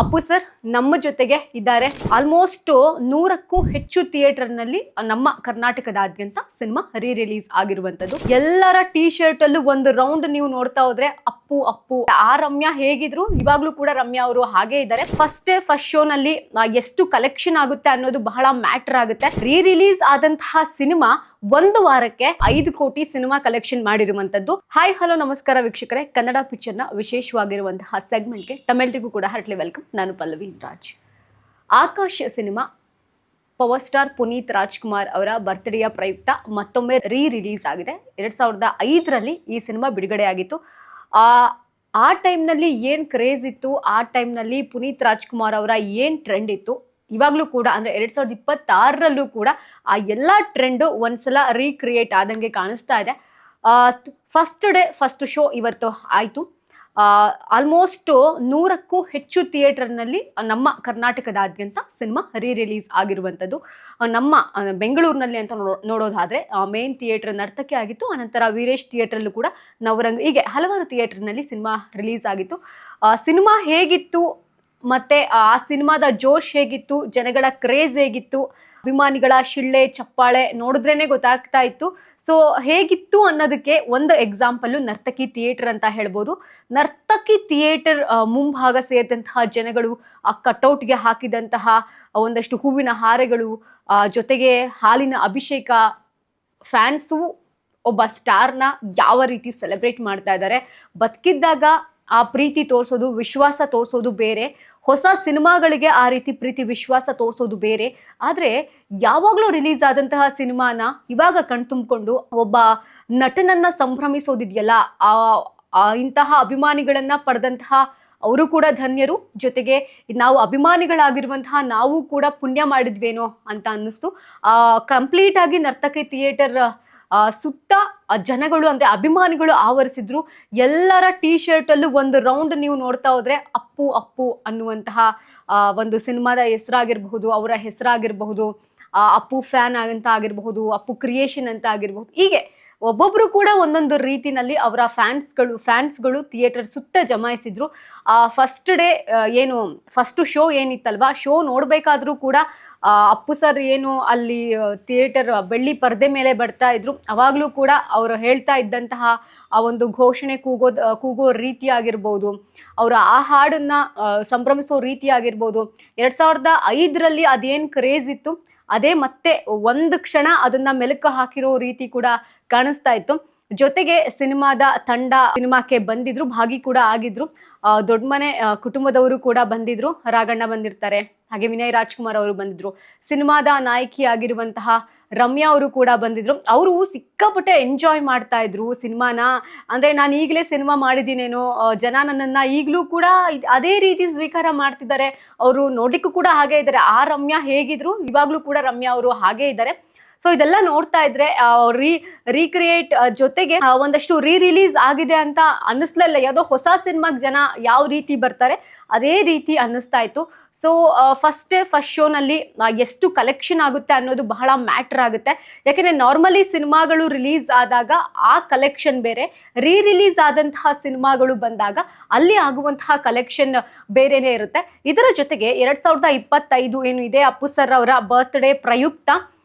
Appu sir ನಮ್ಮ ಜೊತೆಗೆ ಇದ್ದಾರೆ. ಆಲ್ಮೋಸ್ಟ್ 100ಕ್ಕೂ ಹೆಚ್ಚು ಥಿಯೇಟರ್ ನಲ್ಲಿ ನಮ್ಮ ಕರ್ನಾಟಕದಾದ್ಯಂತ ಸಿನಿಮಾ ರಿಲೀಸ್ ಆಗಿರುವಂತದ್ದು. ಎಲ್ಲರ ಟಿ ಶರ್ಟ್ ಅಲ್ಲೂ ಒಂದು ರೌಂಡ್ ನೀವು ನೋಡ್ತಾ ಹೋದ್ರೆ ಅಪ್ಪು ಅಪ್ಪು. ಆ ರಮ್ಯಾ ಹೇಗಿದ್ರು ಇವಾಗ್ಲೂ ಕೂಡ ರಮ್ಯಾ ಅವರು ಹಾಗೆ ಇದ್ದಾರೆ. ಫಸ್ಟ್ ಶೋ ನಲ್ಲಿ ಎಷ್ಟು ಕಲೆಕ್ಷನ್ ಆಗುತ್ತೆ ಅನ್ನೋದು ಬಹಳ ಮ್ಯಾಟರ್ ಆಗುತ್ತೆ. ರಿಲೀಸ್ ಆದಂತಹ ಸಿನಿಮಾ ಒಂದು ವಾರಕ್ಕೆ 5 ಕೋಟಿ ಸಿನಿಮಾ ಕಲೆಕ್ಷನ್ ಮಾಡಿರುವಂತದ್ದು. ಹಾಯ್ ಹಲೋ ನಮಸ್ಕಾರ ವೀಕ್ಷಕರೇ, ಕನ್ನಡ ಪಿಕ್ಚರ್ ನ ವಿಶೇಷವಾಗಿರುವಂತಹ ಸೆಗ್ಮೆಂಟ್ಗೆ ತಮ್ಮೆಲ್ಲರಿಗೂ ಕೂಡ ಹಾರ್ಟ್ಲಿ ವೆಲ್ಕಮ್. ನಾನು Pallavi Raj. Akash cinema power star Puneeth Rajkumar ಅವರ ಬರ್ತ್ಡೇಯ ಪ್ರಯುಕ್ತ ಮತ್ತೊಮ್ಮೆ ರಿಲೀಸ್ ಆಗಿದೆ. 2005ರಲ್ಲಿ ಈ ಸಿನಿಮಾ ಬಿಡುಗಡೆ ಆಗಿತ್ತು. ಆ ಟೈಮ್ನಲ್ಲಿ ಏನು ಕ್ರೇಜ್ ಇತ್ತು, ಆ ಟೈಮ್ನಲ್ಲಿ ಪುನೀತ್ ರಾಜ್ಕುಮಾರ್ ಅವರ ಏನು ಟ್ರೆಂಡ್ ಇತ್ತು, ಇವಾಗಲೂ ಕೂಡ ಅಂದರೆ 2026ರಲ್ಲೂ ಕೂಡ ಆ ಎಲ್ಲ ಟ್ರೆಂಡು ಒಂದ್ಸಲ ರೀಕ್ರಿಯೇಟ್ ಆದಂಗೆ ಕಾಣಿಸ್ತಾ ಇದೆ. ಫಸ್ಟ್ ಶೋ ಇವತ್ತು ಆಯಿತು. ಆಲ್ಮೋಸ್ಟ್ 100ಕ್ಕೂ ಹೆಚ್ಚು ಥಿಯೇಟರ್ನಲ್ಲಿ ನಮ್ಮ ಕರ್ನಾಟಕದಾದ್ಯಂತ ಸಿನಿಮಾ ರಿಲೀಸ್ ಆಗಿರುವಂಥದ್ದು. ನಮ್ಮ ಬೆಂಗಳೂರಿನಲ್ಲಿ ಅಂತ ನೋಡೋದಾದರೆ ಮೇನ್ ಥಿಯೇಟರ್ ನರ್ತಕಿ ಆಗಿತ್ತು. ಅನಂತರ ವೀರೇಶ್ ಥಿಯೇಟ್ರಲ್ಲೂ ಕೂಡ ನವರಂಗ್, ಹೀಗೆ ಹಲವಾರು ಥಿಯೇಟರ್ನಲ್ಲಿ ಸಿನಿಮಾ ರಿಲೀಸ್ ಆಗಿತ್ತು. ಸಿನಿಮಾ ಹೇಗಿತ್ತು ಮತ್ತು ಆ ಸಿನಿಮಾದ ಜೋಶ್ ಹೇಗಿತ್ತು, ಜನಗಳ ಕ್ರೇಜ್ ಹೇಗಿತ್ತು, ಅಭಿಮಾನಿಗಳ ಶಿಳ್ಳೆ ಚಪ್ಪಾಳೆ ನೋಡಿದ್ರೇ ಗೊತ್ತಾಗ್ತಾ ಇತ್ತು. ಸೊ ಹೇಗಿತ್ತು ಅನ್ನೋದಕ್ಕೆ ಒಂದು ಎಕ್ಸಾಂಪಲ್ಲು ನರ್ತಕಿ ಥಿಯೇಟರ್ ಅಂತ ಹೇಳ್ಬೋದು. ನರ್ತಕಿ ಥಿಯೇಟರ್ ಮುಂಭಾಗ ಸೇರಿದಂತಹ ಜನಗಳು, ಆ ಕಟೌಟ್ಗೆ ಹಾಕಿದಂತಹ ಒಂದಷ್ಟು ಹೂವಿನ ಹಾರೆಗಳು, ಜೊತೆಗೆ ಹಾಲಿನ ಅಭಿಷೇಕ, ಫ್ಯಾನ್ಸು ಒಬ್ಬ ಸ್ಟಾರ್ನ ಯಾವ ರೀತಿ ಸೆಲೆಬ್ರೇಟ್ ಮಾಡ್ತಾ ಇದ್ದಾರೆ. ಬದುಕಿದ್ದಾಗ ಆ ಪ್ರೀತಿ ತೋರಿಸೋದು, ವಿಶ್ವಾಸ ತೋರಿಸೋದು ಬೇರೆ, ಹೊಸ ಸಿನಿಮಾಗಳಿಗೆ ಆ ರೀತಿ ಪ್ರೀತಿ ವಿಶ್ವಾಸ ತೋರಿಸೋದು ಬೇರೆ. ಆದರೆ ಯಾವಾಗಲೂ ರಿಲೀಸ್ ಆದಂತಹ ಸಿನಿಮಾನ ಇವಾಗ ಕಣ್ತುಂಬಿಕೊಂಡು ಒಬ್ಬ ನಟನನ್ನ ಸಂಭ್ರಮಿಸೋದಿದೆಯಲ್ಲ, ಇಂತಹ ಅಭಿಮಾನಿಗಳನ್ನ ಪಡೆದಂತಹ ಅವರು ಕೂಡ ಧನ್ಯರು. ಜೊತೆಗೆ ನಾವು ಅಭಿಮಾನಿಗಳಾಗಿರುವಂತಹ ನಾವು ಕೂಡ ಪುಣ್ಯ ಮಾಡಿದ್ವೇನೋ ಅಂತ ಅನ್ನಿಸ್ತು. ಕಂಪ್ಲೀಟ್ ಆಗಿ ನರ್ತಕಿ ಥಿಯೇಟರ್ ಸುತ್ತ ಜನಗಳು ಅಂದರೆ ಅಭಿಮಾನಿಗಳು ಆವರಿಸಿದ್ರು. ಎಲ್ಲರ ಟಿ ಶರ್ಟ್ ಅಲ್ಲೂ ಒಂದು ರೌಂಡ್ ನೀವು ನೋಡ್ತಾ ಹೋದ್ರೆ ಅಪ್ಪು ಅಪ್ಪು ಅನ್ನುವಂತಹ ಒಂದು ಸಿನಿಮಾದ ಹೆಸರಾಗಿರಬಹುದು, ಅವರ ಹೆಸರಾಗಿರಬಹುದು, ಅಪ್ಪು ಫ್ಯಾನ್ ಅಂತ ಆಗಿರಬಹುದು, ಅಪ್ಪು ಕ್ರಿಯೇಷನ್ ಅಂತ ಆಗಿರಬಹುದು. ಹೀಗೆ ಒಬ್ಬೊಬ್ರು ಕೂಡ ಒಂದೊಂದು ರೀತಿನಲ್ಲಿ ಅವರ ಫ್ಯಾನ್ಸ್ಗಳು ಥಿಯೇಟರ್ ಸುತ್ತ ಜಮಾಯಿಸಿದ್ರು. ಫಸ್ಟ್ ಶೋ ಏನಿತ್ತಲ್ವಾ, ಶೋ ನೋಡಬೇಕಾದ್ರೂ ಕೂಡ ಅಪ್ಪು ಸರ್ ಏನು ಅಲ್ಲಿ ಥಿಯೇಟರ್ ಬೆಳ್ಳಿ ಪರದೆ ಮೇಲೆ ಬರ್ತಾ ಇದ್ರು. ಅವಾಗಲೂ ಕೂಡ ಅವರು ಹೇಳ್ತಾ ಇದ್ದಂತಹ ಆ ಒಂದು ಘೋಷಣೆ ಕೂಗೋ ರೀತಿ ಆಗಿರ್ಬೋದು, ಅವರ ಆ ಹಾಡನ್ನು ಸಂಭ್ರಮಿಸೋ ರೀತಿ ಆಗಿರ್ಬೋದು. 2005ರಲ್ಲಿ ಅದೇನು ಕ್ರೇಜ್ ಇತ್ತು ಅದೇ ಮತ್ತೆ ಒಂದು ಕ್ಷಣ ಅದನ್ನ ಮೆಲುಕು ಹಾಕಿರೋ ರೀತಿ ಕೂಡ ಕಾಣಿಸ್ತಾ ಇತ್ತು. ಜೊತೆಗೆ ಸಿನಿಮಾದ ತಂಡ ಸಿನಿಮಾಕ್ಕೆ ಬಂದಿದ್ರು, ಭಾಗಿ ಕೂಡ ಆಗಿದ್ರು. ದೊಡ್ಡ ಮನೆ ಕುಟುಂಬದವರು ಕೂಡ ಬಂದಿದ್ರು. ರಾಘಣ್ಣ ಬಂದಿರ್ತಾರೆ, ಹಾಗೆ ವಿನಯ್ ರಾಜ್ಕುಮಾರ್ ಅವರು ಬಂದಿದ್ರು. ಸಿನಿಮಾದ ನಾಯಕಿ ಆಗಿರುವಂತಹ ರಮ್ಯಾ ಅವರು ಕೂಡ ಬಂದಿದ್ರು. ಅವರು ಸಿಕ್ಕಾಪಟ್ಟೆ ಎಂಜಾಯ್ ಮಾಡ್ತಾ ಇದ್ರು ಸಿನಿಮಾನ. ಅಂದರೆ ನಾನು ಈಗಲೇ ಸಿನಿಮಾ ಮಾಡಿದ್ದೀನೇನೋ, ಜನ ನನ್ನನ್ನು ಈಗಲೂ ಕೂಡ ಅದೇ ರೀತಿ ಸ್ವೀಕಾರ ಮಾಡ್ತಿದ್ದಾರೆ. ಅವರು ನೋಡ್ಲಿಕ್ಕೂ ಕೂಡ ಹಾಗೆ ಇದ್ದಾರೆ. ಆ ರಮ್ಯಾ ಹೇಗಿದ್ರು ಇವಾಗಲೂ ಕೂಡ ರಮ್ಯಾ ಅವರು ಹಾಗೆ ಇದ್ದಾರೆ. ಸೊ ಇದೆಲ್ಲ ನೋಡ್ತಾ ಇದ್ರೆ ರೀಕ್ರಿಯೇಟ್ ಜೊತೆಗೆ ಒಂದಷ್ಟು ರಿಲೀಸ್ ಆಗಿದೆ ಅಂತ ಅನ್ನಿಸ್ಲಿಲ್ಲ. ಯಾವುದೋ ಹೊಸ ಸಿನಿಮಾಗೆ ಜನ ಯಾವ ರೀತಿ ಬರ್ತಾರೆ ಅದೇ ರೀತಿ ಅನ್ನಿಸ್ತಾ ಇತ್ತು. ಸೊ ಫಸ್ಟ್ ಶೋನಲ್ಲಿ ಎಷ್ಟು ಕಲೆಕ್ಷನ್ ಆಗುತ್ತೆ ಅನ್ನೋದು ಬಹಳ ಮ್ಯಾಟರ್ ಆಗುತ್ತೆ. ಯಾಕೆಂದರೆ ನಾರ್ಮಲಿ ಸಿನಿಮಾಗಳು ರಿಲೀಸ್ ಆದಾಗ ಆ ಕಲೆಕ್ಷನ್ ಬೇರೆ, ರಿಲೀಸ್ ಆದಂತಹ ಸಿನಿಮಾಗಳು ಬಂದಾಗ ಅಲ್ಲಿ ಆಗುವಂತಹ ಕಲೆಕ್ಷನ್ ಬೇರೆನೇ ಇರುತ್ತೆ. ಇದರ ಜೊತೆಗೆ 2025 ಏನು ಇದೆ, ಅಪ್ಪು ಸರ್ ಅವರ ಬರ್ತ್ಡೇ ಪ್ರಯುಕ್ತ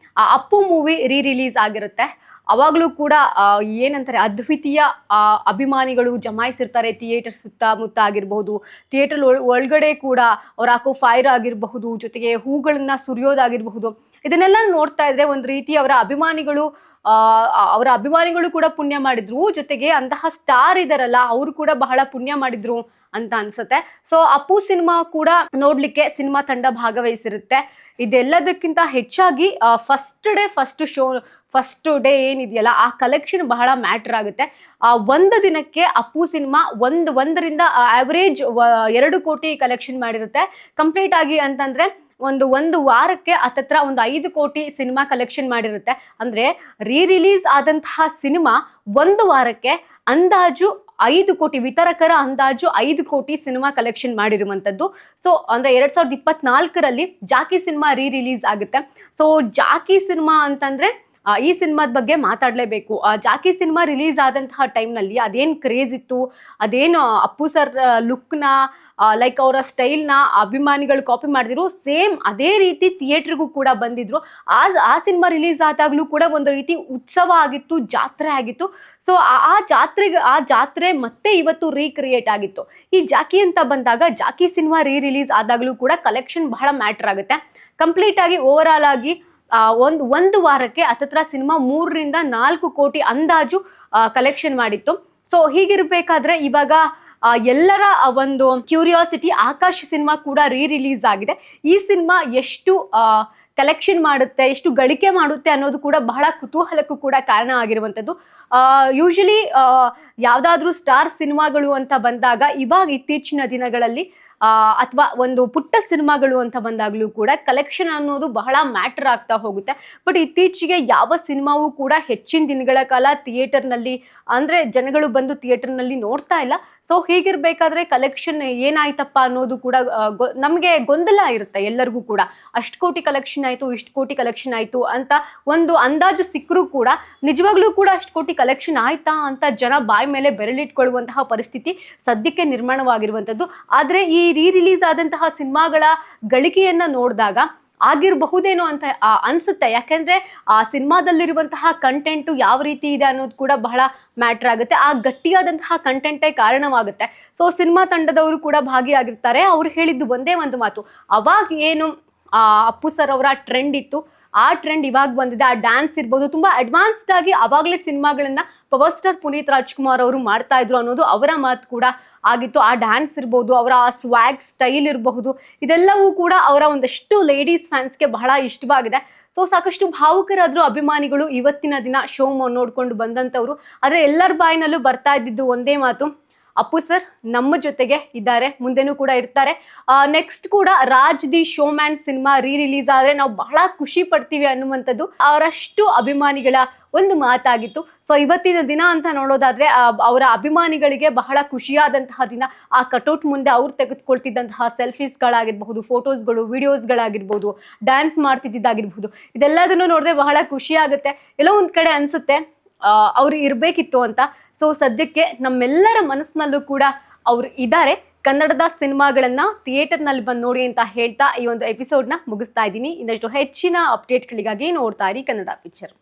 ಅಪ್ಪು ಮೂವಿ ರಿಲೀಸ್ ಆಗಿರುತ್ತೆ. ಅವಾಗಲೂ ಕೂಡ ಏನಂತಾರೆ, ಅದ್ವಿತೀಯ ಅಭಿಮಾನಿಗಳು ಜಮಾಯಿಸಿರ್ತಾರೆ ಥಿಯೇಟರ್ ಸುತ್ತಮುತ್ತ ಆಗಿರಬಹುದು. ಥಿಯೇಟರ್ ಒಳಗಡೆ ಕೂಡ ಅವ್ರು ಹಾಕೋ ಫೈರ್ ಆಗಿರಬಹುದು, ಜೊತೆಗೆ ಹೂಗಳನ್ನ ಸುರಿಯೋದಾಗಿರಬಹುದು. ಇದನ್ನೆಲ್ಲ ನೋಡ್ತಾ ಇದ್ರೆ ಒಂದು ರೀತಿ ಅವರ ಅಭಿಮಾನಿಗಳು ಕೂಡ ಪುಣ್ಯ ಮಾಡಿದ್ರು. ಜೊತೆಗೆ ಅಂತಹ ಸ್ಟಾರ್ ಇದಾರಲ್ಲ ಅವರು ಕೂಡ ಬಹಳ ಪುಣ್ಯ ಮಾಡಿದ್ರು ಅಂತ ಅನ್ಸುತ್ತೆ. ಸೊ ಅಪ್ಪು ಸಿನಿಮಾ ಕೂಡ ನೋಡ್ಲಿಕ್ಕೆ ಸಿನಿಮಾ ತಂಡ ಭಾಗವಹಿಸಿರುತ್ತೆ. ಇದೆಲ್ಲದಕ್ಕಿಂತ ಹೆಚ್ಚಾಗಿ ಫಸ್ಟ್ ಡೇ ಏನಿದೆಯಲ್ಲ ಆ ಕಲೆಕ್ಷನ್ ಬಹಳ ಮ್ಯಾಟರ್ ಆಗುತ್ತೆ. ಒಂದು ದಿನಕ್ಕೆ ಅಪ್ಪು ಸಿನಿಮಾ ಒಂದರಿಂದ ಆವ್ರೇಜ್ 2 ಕೋಟಿ ಕಲೆಕ್ಷನ್ ಮಾಡಿರುತ್ತೆ. ಕಂಪ್ಲೀಟ್ ಆಗಿ ಅಂತಂದ್ರೆ ಒಂದು ವಾರಕ್ಕೆ ಹತ್ತತ್ರ 5 ಕೋಟಿ ಸಿನಿಮಾ ಕಲೆಕ್ಷನ್ ಮಾಡಿರುತ್ತೆ. ಅಂದ್ರೆ ರಿಲೀಸ್ ಆದಂತಹ ಸಿನಿಮಾ ಒಂದು ವಾರಕ್ಕೆ ಅಂದಾಜು 5 ಕೋಟಿ, ವಿತರಕರ ಅಂದಾಜು 5 ಕೋಟಿ ಸಿನಿಮಾ ಕಲೆಕ್ಷನ್ ಮಾಡಿರುವಂಥದ್ದು. ಸೊ ಅಂದರೆ 2024ರಲ್ಲಿ ಜಾಕಿ ಸಿನಿಮಾ ರಿಲೀಸ್ ಆಗುತ್ತೆ. ಸೊ ಜಾಕಿ ಸಿನಿಮಾ ಅಂತಂದರೆ ಈ ಸಿನಿಮಾದ ಬಗ್ಗೆ ಮಾತಾಡಲೇಬೇಕು. ಜಾಕಿ ಸಿನಿಮಾ ರಿಲೀಸ್ ಆದಂತಹ ಟೈಮ್ನಲ್ಲಿ ಅದೇನು ಕ್ರೇಜ್ ಇತ್ತು, ಅದೇನು ಅಪ್ಪು ಸರ್ ಲುಕ್ನ ಲೈಕ್ ಅವರ ಸ್ಟೈಲ್ನ ಅಭಿಮಾನಿಗಳು ಕಾಪಿ ಮಾಡಿದ್ರು, ಸೇಮ್ ಅದೇ ರೀತಿ ಥಿಯೇಟ್ರಿಗೂ ಕೂಡ ಬಂದಿದ್ರು. ಆ ಸಿನಿಮಾ ರಿಲೀಸ್ ಆದಾಗಲೂ ಕೂಡ ಒಂದು ರೀತಿ ಉತ್ಸವ ಆಗಿತ್ತು, ಜಾತ್ರೆ ಆಗಿತ್ತು. ಸೊ ಆ ಜಾತ್ರೆ ಮತ್ತೆ ಇವತ್ತು ರೀಕ್ರಿಯೇಟ್ ಆಗಿತ್ತು. ಈ ಜಾಕಿ ಅಂತ ಬಂದಾಗ ಜಾಕಿ ಸಿನಿಮಾ ರಿಲೀಸ್ ಆದಾಗಲೂ ಕೂಡ ಕಲೆಕ್ಷನ್ ಬಹಳ ಮ್ಯಾಟರ್ ಆಗುತ್ತೆ. ಕಂಪ್ಲೀಟ್ ಆಗಿ ಓವರ್ ಆಲ್ ಆಗಿ ಒಂದು ವಾರಕ್ಕೆ ಹತ್ತತ್ರ ಸಿನಿಮಾ 3ರಿಂದ 4 ಕೋಟಿ ಅಂದಾಜು ಕಲೆಕ್ಷನ್ ಮಾಡಿತ್ತು. ಸೊ ಹೀಗಿರ್ಬೇಕಾದ್ರೆ ಇವಾಗ ಎಲ್ಲರ ಒಂದು ಕ್ಯೂರಿಯಾಸಿಟಿ ಆಕಾಶ್ ಸಿನಿಮಾ ಕೂಡ ರಿಲೀಸ್ ಆಗಿದೆ. ಈ ಸಿನಿಮಾ ಎಷ್ಟು ಕಲೆಕ್ಷನ್ ಮಾಡುತ್ತೆ, ಎಷ್ಟು ಗಳಿಕೆ ಮಾಡುತ್ತೆ ಅನ್ನೋದು ಕೂಡ ಬಹಳ ಕುತೂಹಲಕ್ಕೂ ಕೂಡ ಕಾರಣ ಆಗಿರುವಂಥದ್ದು. ಯೂಶಲಿ ಯಾವುದಾದ್ರೂ ಸ್ಟಾರ್ ಸಿನಿಮಾಗಳು ಅಂತ ಬಂದಾಗ ಇವಾಗ ಇತ್ತೀಚಿನ ದಿನಗಳಲ್ಲಿ ಅಥವಾ ಒಂದು ಪುಟ್ಟ ಸಿನಿಮಾಗಳು ಅಂತ ಬಂದಾಗಲೂ ಕೂಡ ಕಲೆಕ್ಷನ್ ಅನ್ನೋದು ಬಹಳ ಮ್ಯಾಟರ್ ಆಗ್ತಾ ಹೋಗುತ್ತೆ. ಬಟ್ ಇತ್ತೀಚೆಗೆ ಯಾವ ಸಿನಿಮಾವೂ ಕೂಡ ಹೆಚ್ಚಿನ ದಿನಗಳ ಕಾಲ ಥಿಯೇಟರ್ನಲ್ಲಿ ಅಂದರೆ ಜನಗಳು ಬಂದು ಥಿಯೇಟರ್ನಲ್ಲಿ ನೋಡ್ತಾ ಇಲ್ಲ. ಸೊ ಹೀಗಿರ್ಬೇಕಾದ್ರೆ ಕಲೆಕ್ಷನ್ ಏನಾಯ್ತಪ್ಪ ಅನ್ನೋದು ಕೂಡ ನಮಗೆ ಗೊಂದಲ ಇರುತ್ತೆ ಎಲ್ಲರಿಗೂ ಕೂಡ. ಅಷ್ಟು ಕೋಟಿ ಕಲೆಕ್ಷನ್ ಆಯಿತು, ಇಷ್ಟು ಕೋಟಿ ಕಲೆಕ್ಷನ್ ಆಯಿತು ಅಂತ ಒಂದು ಅಂದಾಜು ಸಿಕ್ಕರೂ ಕೂಡ ನಿಜವಾಗ್ಲೂ ಕೂಡ ಅಷ್ಟು ಕೋಟಿ ಕಲೆಕ್ಷನ್ ಆಯ್ತಾ ಅಂತ ಜನ ಬಾಯಿ ಮೇಲೆ ಬೆರಳಿಟ್ಕೊಳ್ಳುವಂತಹ ಪರಿಸ್ಥಿತಿ ಸದ್ಯಕ್ಕೆ ನಿರ್ಮಾಣವಾಗಿರುವಂಥದ್ದು. ಆದರೆ ಈ ರಿಲೀಸ್ ಆದಂತಹ ಸಿನಿಮಾಗಳ ಗಳಿಕೆಯನ್ನ ನೋಡಿದಾಗ ಆಗಿರಬಹುದೇನೋ ಅಂತ ಅನ್ಸುತ್ತೆ. ಯಾಕೆಂದ್ರೆ ಆ ಸಿನಿಮಾದಲ್ಲಿರುವಂತಹ ಕಂಟೆಂಟು ಯಾವ ರೀತಿ ಇದೆ ಅನ್ನೋದು ಕೂಡ ಬಹಳ ಮ್ಯಾಟರ್ ಆಗುತ್ತೆ. ಆ ಗಟ್ಟಿಯಾದಂತಹ ಕಂಟೆಂಟೇ ಕಾರಣವಾಗುತ್ತೆ. ಸೊ ಸಿನಿಮಾ ತಂಡದವರು ಕೂಡ ಭಾಗಿಯಾಗಿರ್ತಾರೆ. ಅವ್ರು ಹೇಳಿದ್ದು ಒಂದೇ ಒಂದು ಮಾತು, ಅವಾಗ ಏನು ಅಪ್ಪು ಸರ್ ಅವರ ಟ್ರೆಂಡ್ ಇತ್ತು, ಆ ಟ್ರೆಂಡ್ ಇವಾಗ ಬಂದಿದೆ. ಆ ಡ್ಯಾನ್ಸ್ ಇರ್ಬೋದು, ತುಂಬಾ ಅಡ್ವಾನ್ಸ್ಡ್ ಆಗಿ ಅವಾಗಲೇ ಸಿನಿಮಾಗಳನ್ನ ಪವರ್ ಸ್ಟಾರ್ ಪುನೀತ್ ರಾಜ್ಕುಮಾರ್ ಅವರು ಮಾಡ್ತಾ ಇದ್ರು ಅನ್ನೋದು ಅವರ ಮಾತು ಕೂಡ ಆಗಿತ್ತು. ಆ ಡ್ಯಾನ್ಸ್ ಇರ್ಬೋದು, ಅವರ ಆ ಸ್ವ್ಯಾಗ್ ಸ್ಟೈಲ್ ಇರಬಹುದು, ಇದೆಲ್ಲವೂ ಕೂಡ ಅವರ ಒಂದಷ್ಟು ಲೇಡೀಸ್ ಫ್ಯಾನ್ಸ್ಗೆ ಬಹಳ ಇಷ್ಟವಾಗಿದೆ. ಸೊ ಸಾಕಷ್ಟು ಭಾವುಕರಾದ್ರು ಅಭಿಮಾನಿಗಳು ಇವತ್ತಿನ ದಿನ ಶೋ ನೋಡ್ಕೊಂಡು ಬಂದಂಥವ್ರು. ಆದರೆ ಎಲ್ಲರ ಬಾಯಿನಲ್ಲೂ ಬರ್ತಾ ಇದ್ದಿದ್ದು ಒಂದೇ ಮಾತು, ಅಪ್ಪು ಸರ್ ನಮ್ಮ ಜೊತೆಗೆ ಇದ್ದಾರೆ, ಮುಂದೆನೂ ಕೂಡ ಇರ್ತಾರೆ. ನೆಕ್ಸ್ಟ್ ಕೂಡ Raj the showman cinema release ಆದರೆ ನಾವು ಬಹಳ ಖುಷಿ ಪಡ್ತೀವಿ ಅನ್ನುವಂಥದ್ದು ಅವರಷ್ಟು ಅಭಿಮಾನಿಗಳ ಒಂದು ಮಾತಾಗಿತ್ತು. ಸೊ ಇವತ್ತಿನ ದಿನ ಅಂತ ನೋಡೋದಾದ್ರೆ ಅವರ ಅಭಿಮಾನಿಗಳಿಗೆ ಬಹಳ ಖುಷಿಯಾದಂತಹ ದಿನ. ಆ ಕಟೌಟ್ ಮುಂದೆ ಅವ್ರು ತೆಗೆದುಕೊಳ್ತಿದ್ದಂತಹ ಸೆಲ್ಫೀಸ್ಗಳಾಗಿರ್ಬಹುದು, ಫೋಟೋಸ್ಗಳು, ವಿಡಿಯೋಸ್ಗಳಾಗಿರ್ಬೋದು, ಡ್ಯಾನ್ಸ್ ಮಾಡ್ತಿದ್ದಾಗಿರ್ಬಹುದು, ಇದೆಲ್ಲದನ್ನು ನೋಡಿದ್ರೆ ಬಹಳ ಖುಷಿ ಆಗುತ್ತೆ. ಎಲ್ಲೋ ಒಂದು ಕಡೆ ಅನಿಸುತ್ತೆ ಅವ್ರು ಇರಬೇಕಿತ್ತು ಅಂತ. ಸೊ ಸದ್ಯಕ್ಕೆ ನಮ್ಮೆಲ್ಲರ ಮನಸ್ಸಿನಲ್ಲೂ ಕೂಡ ಅವರು ಇದ್ದಾರೆ. ಕನ್ನಡದ ಸಿನಿಮಾಗಳನ್ನ ಥಿಯೇಟರ್ನಲ್ಲಿ ಬಂದು ನೋಡಿ ಅಂತ ಹೇಳ್ತಾ ಈ ಒಂದು ಎಪಿಸೋಡ್ನ ಮುಗಿಸ್ತಾ ಇದ್ದೀನಿ. ಇನ್ನಷ್ಟು ಹೆಚ್ಚಿನ ಅಪ್ಡೇಟ್ಗಳಿಗಾಗಿ ನೋಡ್ತಾ ಇರಿ ಕನ್ನಡ ಪಿಕ್ಚರ್.